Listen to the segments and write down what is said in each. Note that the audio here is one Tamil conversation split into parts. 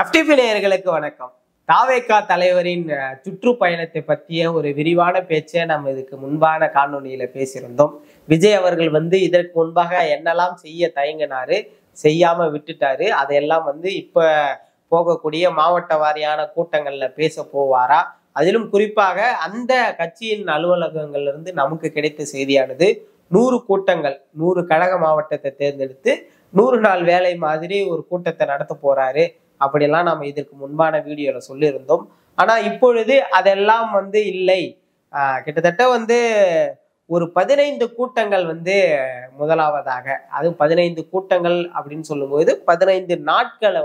எஃப்டிபி நேயர்களுக்கு வணக்கம். தாவேகா தலைவரின் சுற்றுப்பயணத்தை பற்றிய ஒரு விரிவான பேச்சை நம்ம இதுக்கு முன்பான காணொலியில பேசியிருந்தோம். விஜய் அவர்கள் இதற்கு முன்பாக என்னெல்லாம் செய்ய தயங்கினாரு, செய்யாம விட்டுட்டாரு, அதையெல்லாம் இப்ப போகக்கூடிய மாவட்ட வாரியான கூட்டங்கள்ல பேச போவாரா? அதிலும் குறிப்பாக அந்த கட்சியின் அலுவலகங்கள்ல இருந்து நமக்கு கிடைத்த செய்தியானது 100 கூட்டங்கள், 100 கழக மாவட்டத்தை தேர்ந்தெடுத்து 100 நாள் வேலை மாதிரி ஒரு கூட்டத்தை நடத்த போறாரு அப்படிலாம் நம்ம இதற்கு முன்பான வீடியோல சொல்லியிருந்தோம். ஆனா இப்பொழுது அதெல்லாம் இல்லை. கிட்டத்தட்ட ஒரு 15 கூட்டங்கள் முதலாவதாக, அதுவும் 15 கூட்டங்கள் அப்படின்னு சொல்லும்போது 15 நாட்களை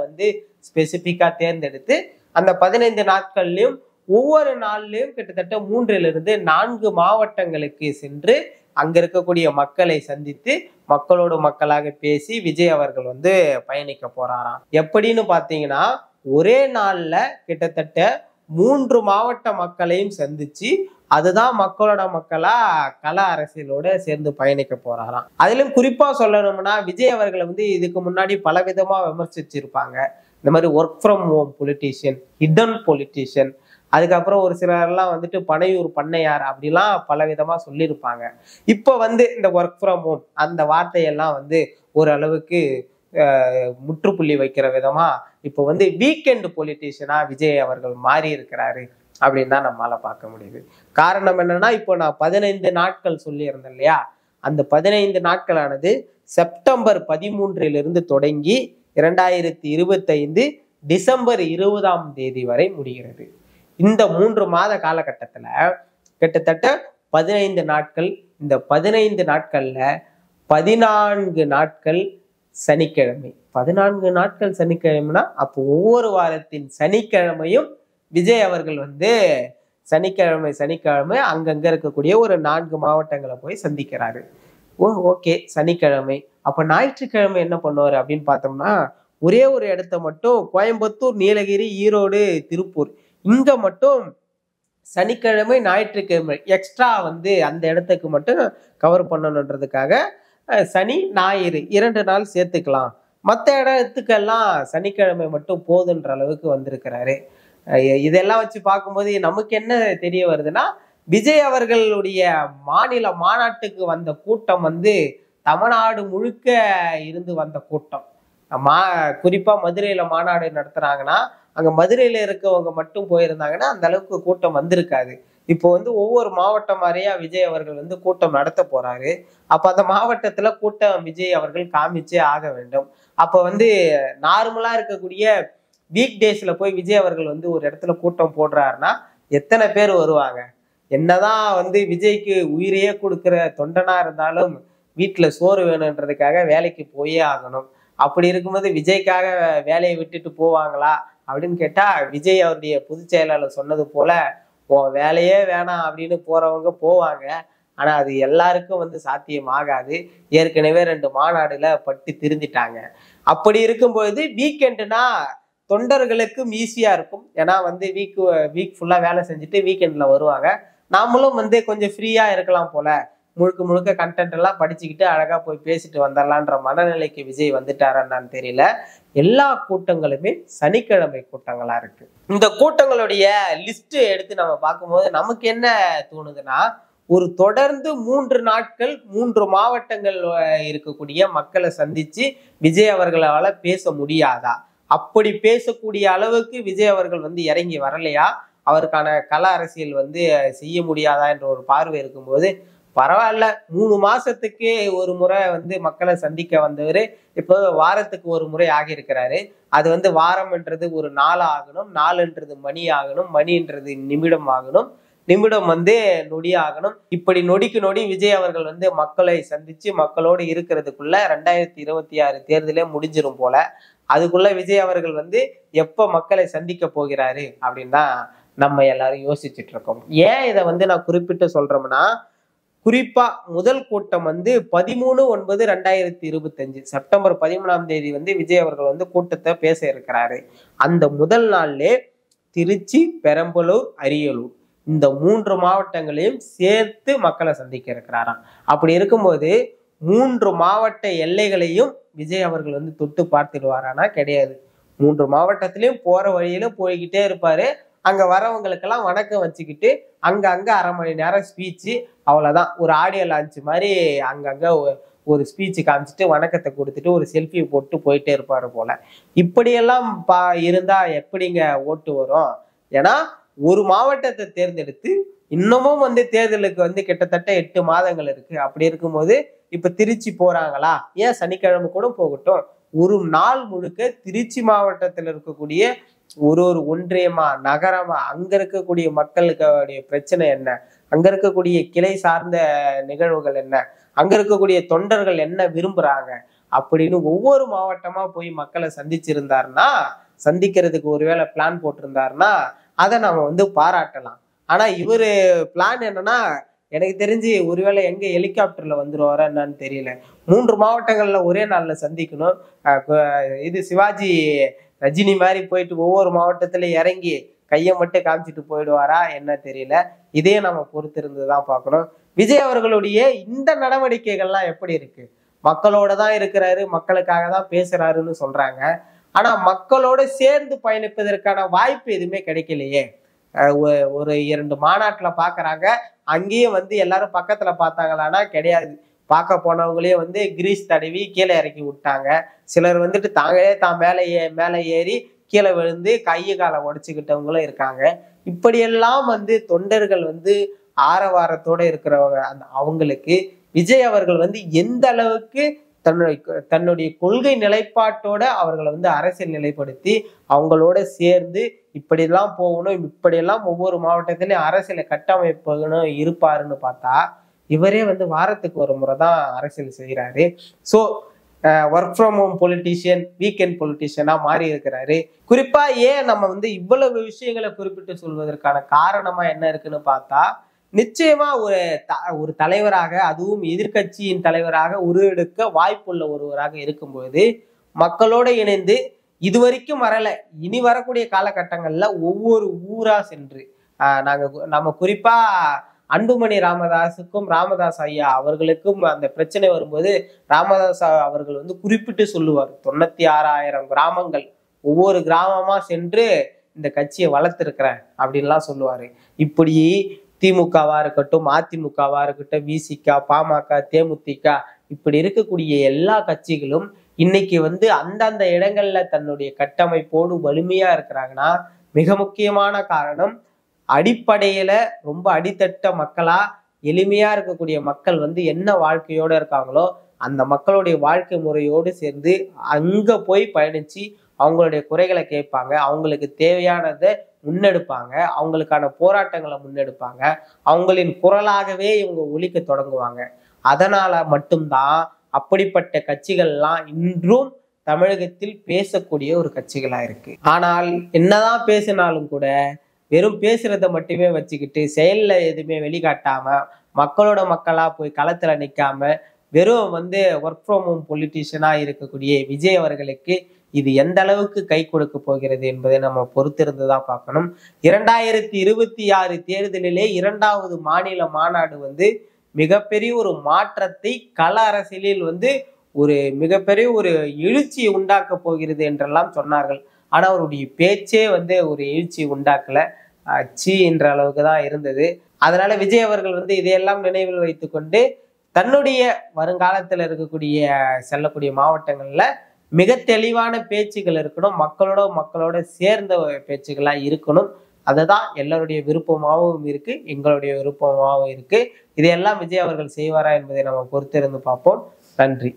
ஸ்பெசிபிக்கா தேர்ந்தெடுத்து அந்த 15 நாட்கள்லயும் ஒவ்வொரு நாள்லயும் கிட்டத்தட்ட 3 - 4 மாவட்டங்களுக்கு சென்று அங்க இருக்கக்கூடிய மக்களை சந்தித்து மக்களோடு மக்களாக பேசி விஜய் அவர்கள் பயணிக்க போறாராம். எப்படின்னு பாத்தீங்கன்னா, ஒரே நாள்ல கிட்டத்தட்ட 3 மாவட்ட மக்களையும் சந்திச்சு அதுதான் மக்களோட மக்களா கள அரசியலோட சேர்ந்து பயணிக்க போறாராம். அதிலும் குறிப்பா சொல்லணும்னா, விஜய் அவர்களை இதுக்கு முன்னாடி பல விதமா விமர்சிச்சிருப்பாங்க. இந்த மாதிரி work from home politician, hidden politician, அதுக்கப்புறம் ஒரு சிலர்லாம் பனையூர் பண்ணையார் அப்படிலாம் பல விதமா சொல்லியிருப்பாங்க. இப்போ இந்த ஒர்க் ஃப்ரம் ஹோம் அந்த வார்த்தையெல்லாம் ஓரளவுக்கு முற்றுப்புள்ளி வைக்கிற விதமா இப்போ வீக்கெண்ட் பொலிட்டீஷியனா விஜய் அவர்கள் மாறி இருக்கிறாரு அப்படின்னு தான் நம்மளால பார்க்க முடியுது. காரணம் என்னன்னா, இப்போ நான் 15 நாட்கள் சொல்லியிருந்தேன் இல்லையா, அந்த 15 நாட்களானது செப்டம்பர் 13 தொடங்கி 2025 டிசம்பர் 20 வரை முடிகிறது. இந்த 3 மாத காலகட்டத்துல கிட்டத்தட்ட 15 நாட்கள். இந்த 15 நாட்கள்ல 14 நாட்கள் சனிக்கிழமை. 14 நாட்கள் சனிக்கிழமைனா அப்போ ஒவ்வொரு வாரத்தின் சனிக்கிழமையும் விஜய் அவர்கள் சனிக்கிழமை அங்கங்க இருக்கக்கூடிய ஒரு 4 மாவட்டங்களை போய் சந்திக்கிறாரு. ஓகே, சனிக்கிழமை. அப்ப ஞாயிற்றுக்கிழமை என்ன பண்ணுவாரு அப்படின்னு பார்த்தோம்னா, ஒரே ஒரு இடத்த மட்டும், கோயம்புத்தூர், நீலகிரி, ஈரோடு, திருப்பூர், இங்க மட்டும் சனிக்கிழமை ஞாயிற்றுக்கிழமை எக்ஸ்ட்ரா அந்த இடத்துக்கு மட்டும் கவர் பண்ணணுன்றதுக்காக சனி ஞாயிறு 2 நாள் சேர்த்துக்கலாம், மற்ற இடத்துக்கெல்லாம் சனிக்கிழமை மட்டும் போதுன்ற அளவுக்கு வந்திருக்கிறாரு. இதெல்லாம் வச்சு பார்க்கும்போது நமக்கு என்ன தெரிய வருதுன்னா, விஜய் அவர்களுடைய மாநில மாநாட்டுக்கு வந்த கூட்டம் தமிழ்நாடு முழுக்க இருந்து வந்த கூட்டம். குறிப்பா மதுரையில மாநாடு நடத்துறாங்கன்னா அங்க மதுரையில இருக்கவங்க மட்டும் போயிருந்தாங்கன்னா அந்த அளவுக்கு கூட்டம் வந்திருக்காது. இப்போ ஒவ்வொரு மாவட்டம் மாதிரியா விஜய் அவர்கள் கூட்டம் நடத்த போறாரு. அப்ப அந்த மாவட்டத்துல கூட்டம் விஜய் அவர்கள் காமிச்சே ஆக வேண்டும். அப்ப நார்மலா இருக்கக்கூடிய வீக் டேஸ்ல போய் விஜய் அவர்கள் ஒரு இடத்துல கூட்டம் போடுறாருன்னா எத்தனை பேர் வருவாங்க? என்னதான் விஜய்க்கு உயிரையே கொடுக்கிற தொண்டனா இருந்தாலும் வீட்டுல சோறு வேணுன்றதுக்காக வேலைக்கு போயே ஆகணும். அப்படி இருக்கும்போது விஜய்க்காக வேலையை விட்டுட்டு போவாங்களா அப்படின்னு கேட்டா, விஜய் அவருடைய பொதுச் செயலாளர் சொன்னது போல வேலையே வேணாம் அப்படின்னு போறவங்க போவாங்க. ஆனா அது எல்லாருக்கும் சாத்தியம் ஆகாது. ஏற்கனவே 2 மாநாடுல பட்டு திருந்திட்டாங்க. அப்படி இருக்கும்போது வீக்கெண்டுனா தொண்டர்களுக்கும் ஈஸியா இருக்கும். ஏன்னா வீக் ஃபுல்லா வேலை செஞ்சுட்டு வீக்கெண்ட்ல வருவாங்க. நாமளும் கொஞ்சம் ஃப்ரீயா இருக்கலாம் போல, முழுக்க முழுக்க கண்டென்ட் எல்லாம் படிச்சுக்கிட்டு அழகா போய் பேசிட்டு வந்துடலான்ற மனநிலைக்கு விஜய் வந்துட்டாரான்னு தெரியல. எல்லா கூட்டங்களுமே சனிக்கிழமை கூட்டங்களா இருக்கு. இந்த கூட்டங்களுடைய லிஸ்ட் எடுத்து நம்ம பார்க்கும்போது நமக்கு என்ன தோணுதுன்னா, ஒரு தொடர்ந்து 3 நாட்கள் 3 மாவட்டங்கள் இருக்கக்கூடிய மக்களை சந்திச்சு விஜய் அவர்களால பேச முடியாதா? அப்படி பேசக்கூடிய அளவுக்கு விஜய் அவர்கள் இறங்கி வரலையா? அவருக்கான கள அரசியல் செய்ய முடியாதா என்ற ஒரு பார்வை இருக்கும்போது, பரவாயில்ல, 3 மாசத்துக்கு ஒரு முறை மக்களை சந்திக்க வந்தவர் இப்போ வாரத்துக்கு ஒரு முறை ஆகியிருக்கிறாரு. அது வாரம்ன்றது ஒரு நாள் ஆகணும், நாளுன்றது மணி ஆகணும், மணின்றது நிமிடம் ஆகணும், நிமிடம் நொடி ஆகணும். இப்படி நொடிக்கு நொடி விஜய் அவர்கள் மக்களை சந்திச்சு மக்களோடு இருக்கிறதுக்குள்ள 2026 தேர்தலே முடிஞ்சிரும் போல. அதுக்குள்ள விஜய் அவர்கள் எப்ப மக்களை சந்திக்க போகிறாரு அப்படின்னு தான் நம்ம எல்லாரும் யோசிச்சுட்டு இருக்கோம். ஏன் இதை நான் குறிப்பிட்டு சொல்றோம்னா, குறிப்பா முதல் கூட்டம் 13/9/2025 செப்டம்பர் 13 விஜய் அவர்கள் கூட்டத்தை பேச இருக்கிறாரு. அந்த முதல் நாள்லே திருச்சி, பெரம்பலூர், அரியலூர் இந்த 3 மாவட்டங்களையும் சேர்த்து மக்களை சந்திக்க இருக்கிறாராம். அப்படி இருக்கும்போது 3 மாவட்ட எல்லைகளையும் விஜய் அவர்கள் தொட்டு பார்த்துடுவாரானா? கிடையாது. 3 மாவட்டத்திலயும் போற வழியில போய்கிட்டே இருப்பாரு. அங்க வரவங்களுக்கெல்லாம் வணக்கம் வச்சுக்கிட்டு அங்க 1/2 மணி நேரம் ஸ்பீச்சு, அவ்வளவுதான். ஒரு ஆடியோ லான்ச் மாதிரி அங்கங்க ஒரு ஸ்பீச் காமிச்சிட்டு வணக்கத்தை கொடுத்துட்டு ஒரு செல்ஃபி போட்டு போயிட்டே இருப்பாரு போல. இப்படியெல்லாம் இருந்தா எப்படிங்க ஓட்டு வரும்? ஏன்னா ஒரு மாவட்டத்தை தேர்ந்தெடுத்து இன்னமும் தேர்தலுக்கு கிட்டத்தட்ட 8 மாதங்கள் இருக்கு. அப்படி இருக்கும்போது இப்ப திருச்சி போறாங்களா? ஏன் சனிக்கிழமை கூட போகட்டும். ஒரு நாள் முழுக்க திருச்சி மாவட்டத்தில் இருக்கக்கூடிய ஒரு ஒன்றியமா, நகரமா, அங்க இருக்கக்கூடிய மக்களுடைய பிரச்சனை என்ன, அங்க இருக்கக்கூடிய கிளை சார்ந்த நிகழ்வுகள் என்ன, அங்க இருக்கக்கூடிய தொண்டர்கள் என்ன விரும்புறாங்க அப்படின்னு ஒவ்வொரு மாவட்டமா போய் மக்களை சந்திச்சிருந்தாருன்னா, சந்திக்கிறதுக்கு ஒருவேளை பிளான் போட்டிருந்தாருன்னா அதை நாம பாராட்டலாம். ஆனா இவரு பிளான் என்னன்னா, எனக்கு தெரிஞ்சு ஒருவேளை எங்க ஹெலிகாப்டர்ல வந்துருவாரா என்னன்னு தெரியல. 3 மாவட்டங்கள்ல ஒரே நாள்ல சந்திக்கணும். இது சிவாஜி ரஜினி மாதிரி போயிட்டு ஒவ்வொரு மாவட்டத்துல இறங்கி கையை மட்டும் காமிச்சிட்டு போயிடுவாரா என்ன தெரியல. இதே நம்ம பொறுத்திருந்துதான் பார்க்கணும். விஜய் அவர்களுடைய இந்த நடவடிக்கைகள்லாம் எப்படி இருக்கு? மக்களோட தான் இருக்கிறாரு, மக்களுக்காக தான் பேசுறாருன்னு சொல்றாங்க. ஆனா மக்களோட சேர்ந்து பயணிப்பதற்கான வாய்ப்பு எதுவுமே கிடைக்கலையே. ஒரு 2 மாநாட்டுல பாக்குறாங்க, அங்கேயும் எல்லாரும் பக்கத்துல பார்த்தாங்களான்னா கிடையாது. பார்க்க போனவங்களே கிரீஸ் தடவி கீழே இறக்கி விட்டாங்க. சிலர் தாங்களே மேலே ஏறி கீழே விழுந்து கையை காலை உடைச்சுக்கிட்டவங்களும் இருக்காங்க. இப்படியெல்லாம் தொண்டர்கள் ஆரவாரத்தோட இருக்கிறவங்க அவங்களுக்கு விஜய் அவர்கள் எந்த அளவுக்கு தன்னுடைய கொள்கை நிலைப்பாட்டோட அவர்களை அரசியல் நிலைப்படுத்தி அவங்களோட சேர்ந்து இப்படியெல்லாம் போகணும், இப்படியெல்லாம் ஒவ்வொரு மாவட்டத்திலையும் அரசியலை கட்டமைப்பணும் இருப்பாருன்னு பார்த்தா, இவரே வாரத்துக்கு ஒரு முறை தான் அரசியல் செய்யறாரு. So work from home politician, weekend பொலிட்டீஷியனா மாறி இருக்கிறாரு. குறிப்பா ஏன் நம்ம இவ்வளவு விஷயங்களை குறிப்பிட்டு சொல்வதற்கான காரணமா என்ன இருக்குன்னு பார்த்தா, நிச்சயமா ஒரு தலைவராக, அதுவும் எதிர்கட்சியின் தலைவராக உருவெடுக்க வாய்ப்புள்ள ஒருவராக இருக்கும்போது மக்களோட இணைந்து இதுவரைக்கும் வரல, இனி வரக்கூடிய காலகட்டங்கள்ல ஒவ்வொரு ஊரா சென்று நம்ம குறிப்பா அன்புமணி ராமதாஸுக்கும் ராமதாஸ் ஐயா அவர்களுக்கும் அந்த பிரச்சனை வரும்போது ராமதாஸ் அவர்கள் குறிப்பிட்டு சொல்லுவார், 96,000 கிராமங்கள் ஒவ்வொரு கிராமமா சென்று இந்த கட்சியை வளர்த்திருக்கிறேன் அப்படின்லாம் சொல்லுவாரு. இப்படி திமுகவா இருக்கட்டும், அதிமுகவா இருக்கட்டும், விசிக, பாமக, தேமுதிக, இப்படி இருக்கக்கூடிய எல்லா கட்சிகளும் இன்னைக்கு அந்தந்த இடங்கள்ல தன்னுடைய கட்டமைப்போடு வலிமையா இருக்கிறாங்கன்னா மிக முக்கியமான காரணம், அடிப்படையில ரொம்ப அடித்தட்ட மக்களா எளிமையா இருக்கக்கூடிய மக்கள் என்ன வாழ்க்கையோட இருக்காங்களோ அந்த மக்களுடைய வாழ்க்கை முறையோடு சேர்ந்து அங்க போய் பயணிச்சு அவங்களுடைய குறைகளை கேட்பாங்க, அவங்களுக்கு தேவையானதை முன்னெடுப்பாங்க, அவங்களுக்கான போராட்டங்களை முன்னெடுப்பாங்க, அவங்களின் குரலாகவே இவங்க ஒலிக்க தொடங்குவாங்க. அதனால மட்டும்தான் அப்படிப்பட்ட கட்சிகள்லாம் இன்றும் தமிழகத்தில் பேசக்கூடிய ஒரு கட்சிகளா இருக்கு. ஆனால் என்னதான் பேசினாலும் கூட வெறும் பேசுறத மட்டுமே வச்சுக்கிட்டு செயல்ல எதுவுமே வெளிக்காட்டாம மக்களோட மக்களா போய் களத்துல நிக்காம வெறும் ஒர்க் ஃப்ரம் ஹோம் பொலிட்டீஷியனா இருக்கக்கூடிய விஜய் அவர்களுக்கு இது எந்த அளவுக்கு கை கொடுக்க போகிறது என்பதை நம்ம பொறுத்திருந்துதான் பார்க்கணும். 2026 தேர்தலிலே 2வது மாநில மாநாடு மிகப்பெரிய ஒரு மாற்றத்தை கள அரசியலில் ஒரு மிகப்பெரிய ஒரு எழுச்சியை உண்டாக்க போகிறது என்றெல்லாம் சொன்னார்கள். ஆனா அவருடைய பேச்சே ஒரு எழுச்சி உண்டாக்கல, சி என்ற அளவுக்கு தான் இருந்தது. அதனால விஜய் அவர்கள் இதையெல்லாம் நினைவில் வைத்துக்கொண்டு தன்னுடைய வருங்காலத்துல இருக்கக்கூடிய செல்லக்கூடிய மாவட்டங்கள்ல மிக தெளிவான பேச்சுகள் இருக்கணும், மக்களோட சேர்ந்த பேச்சுகளா இருக்கணும். அதுதான் எல்லாருடைய விருப்பமாகவும் இருக்கு, எங்களுடைய விருப்பமாகவும் இருக்கு. இதையெல்லாம் விஜய் அவர்கள் செய்வாரா என்பதை நம்ம பொறுத்திருந்து பார்ப்போம். நன்றி.